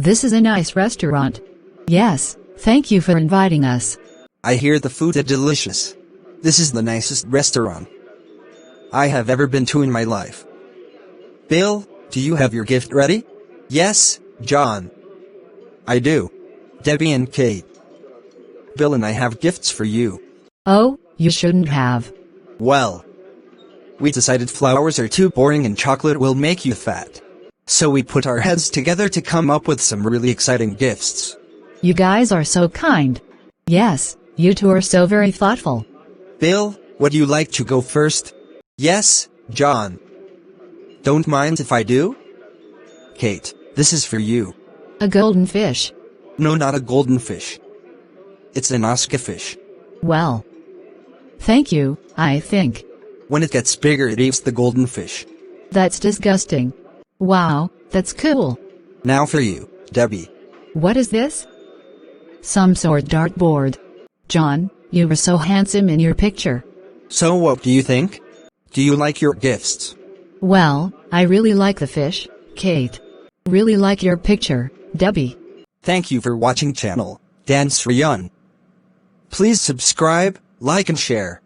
This is a nice restaurant. Yes, thank you for inviting us. I hear the food is delicious. This is the nicest restaurant I have ever been to in my life. Bill, do you have your gift ready? Yes, John. I do. Debbie and Kate. Bill and I have gifts for you. Oh, you shouldn't have. Well, we decided flowers are too boring and chocolate will make you fat. So we put our heads together to come up with some really exciting gifts. You guys are so kind. Yes, you two are so very thoughtful. Bill, would you like to go first? Yes, John. Don't mind if I do? Kate, this is for you. A golden fish. No, not a golden fish. It's an Oscar fish. Well, thank you, I think. When it gets bigger it eats the golden fish. That's disgusting. Wow, that's cool. Now for you, Debbie. What is this? Some sort dartboard. John, you were so handsome in your picture. So what do you think? Do you like your gifts? Well, I really like the fish, Kate. Really like your picture, Debbie. Thank you for watching channel, Dan Sreyoun. Please subscribe, like and share.